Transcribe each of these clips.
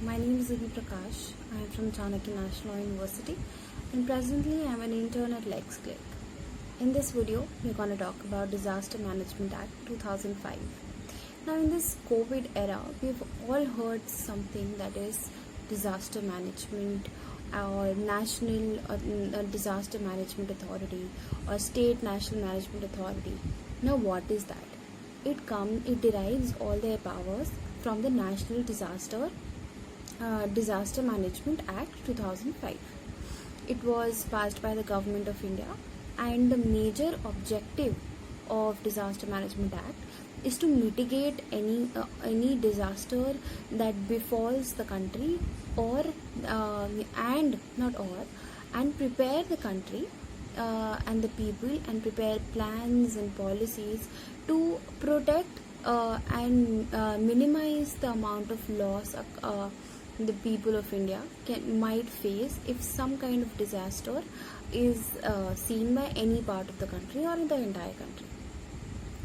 My name is Zubhi Prakash. I am from Chanakya National University and presently I am an intern at LexClick. In this video, we are going to talk about Disaster Management Act 2005. Now, in this COVID era, we've all heard something that is disaster management or national disaster management authority or state national management authority. Now, what is that? It derives all their powers from the National Disaster Management Act 2005. It was passed by the Government of India, and the major objective of Disaster Management Act is to mitigate any disaster that befalls the country, or and not or and prepare the country and the people, and prepare plans and policies to protect and minimize the amount of loss the people of India might face if some kind of disaster is seen by any part of the country or in the entire country.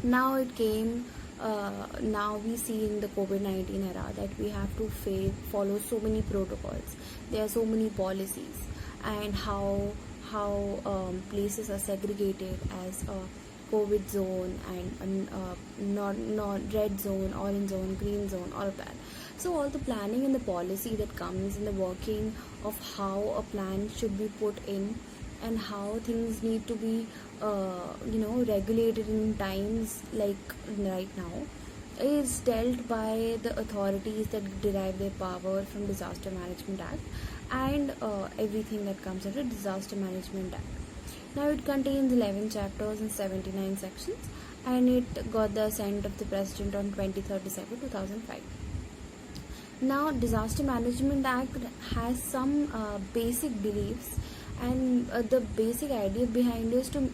Now it came. Now we see in the COVID-19 era that we have to follow so many protocols. There are so many policies, and how places are segregated as a COVID zone and not red zone, orange zone, green zone, all of that. So all the planning and the policy that comes in the working of how a plan should be put in, and how things need to be regulated in times like right now, is dealt by the authorities that derive their power from Disaster Management Act and everything that comes under Disaster Management Act. Now it contains 11 chapters and 79 sections, and it got the assent of the President on 23rd December 2005. Now, Disaster Management Act has some basic beliefs, and the basic idea behind is to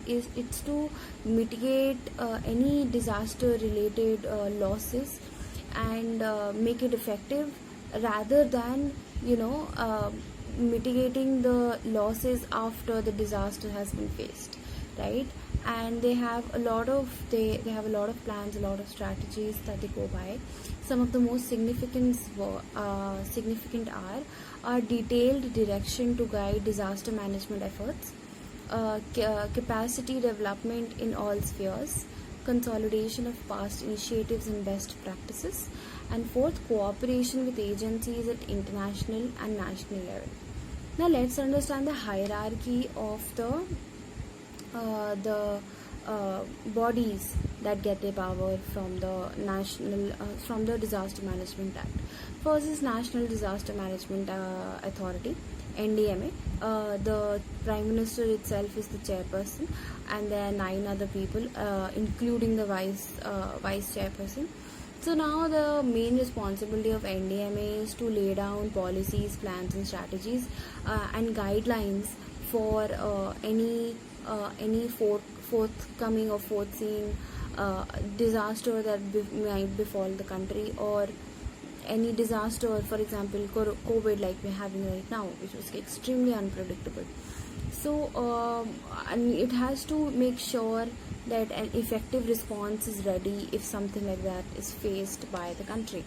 mitigate any disaster related losses, and make it effective, rather than mitigating the losses after the disaster has been faced, right? And they have a lot of plans, a lot of strategies that they go by. Some of the most significant are detailed direction to guide disaster management efforts, capacity development in all spheres, consolidation of past initiatives and best practices, and fourth, cooperation with agencies at international and national level. Now let's understand the hierarchy of the bodies that get their power from the Disaster Management Act. First is National Disaster Management Authority, NDMA. The Prime Minister itself is the chairperson, and there are 9 other people, including the vice chairperson. So now the main responsibility of NDMA is to lay down policies, plans and strategies and guidelines for any forthcoming or foreseen disaster that might befall the country, or any disaster, for example COVID, like we're having right now, which was extremely unpredictable. So and it has to make sure that an effective response is ready if something like that is faced by the country.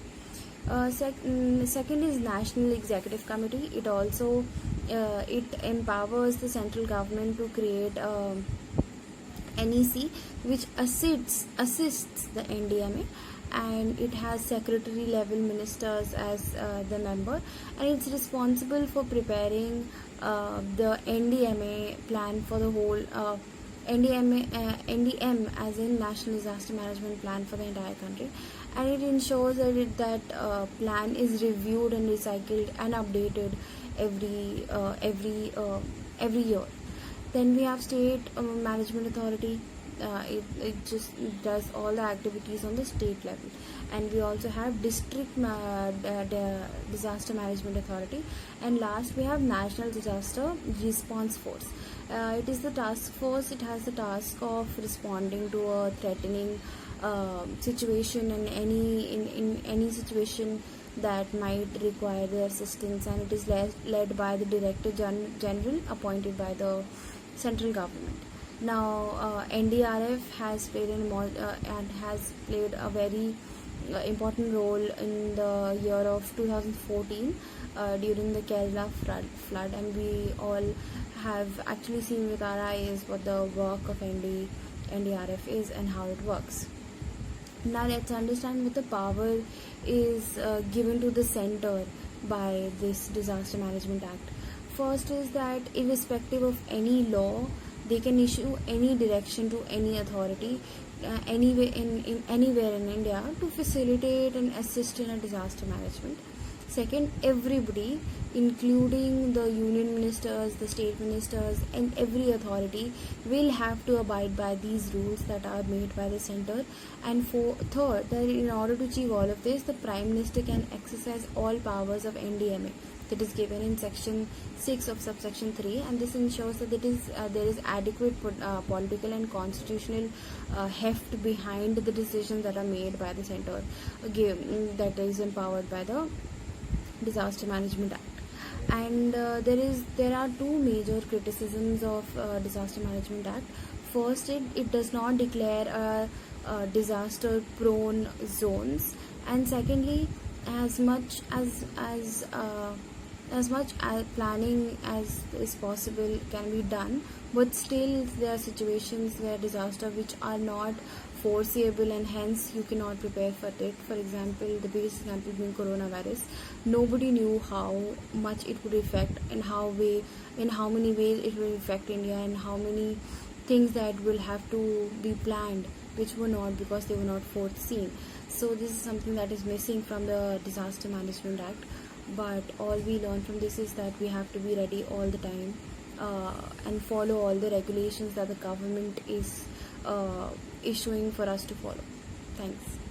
Second is National Executive Committee. It also it empowers the central government to create NEC, which assists the NDMA, and it has secretary level ministers as the member, and it's responsible for preparing the NDMA plan for the whole NDM as in National Disaster Management Plan for the entire country, and it ensures that plan is reviewed and recycled and updated every year. Then we have State Management Authority. It just does all the activities on the state level. And we also have District Disaster Management Authority. And last we have National Disaster Response Force. It is the task force. It has the task of responding to a threatening situation, and in any situation that might require their assistance, and it is led by the Director General appointed by the central government. Now, NDRF has played a very important role in the year of 2014 during the Kerala flood, and we all have actually seen with our eyes what the work of NDRF is and how it works. Now let's understand what the power is given to the center by this Disaster Management Act. First is that irrespective of any law, they can issue any direction to any authority anywhere in India to facilitate and assist in a disaster management. Second, everybody, including the union ministers, the state ministers, and every authority, will have to abide by these rules that are made by the center. And third, that in order to achieve all of this, the Prime Minister can exercise all powers of NDMA that is given in section 6 of subsection 3, and this ensures that there is adequate political and constitutional heft behind the decisions that are made by the center, that is empowered by the Disaster Management Act. And there are two major criticisms of Disaster Management Act. First, it does not declare disaster prone zones, and secondly, as much planning as is possible can be done, but still there are situations where disaster which are not foreseeable and hence you cannot prepare for it. For example, the biggest example being coronavirus. Nobody knew how much it would affect and in how many ways it will affect India, and how many things that will have to be planned which were not, because they were not foreseen. So this is something that is missing from the Disaster Management Act. But all we learn from this is that we have to be ready all the time and follow all the regulations that the government is issuing for us to follow. Thanks.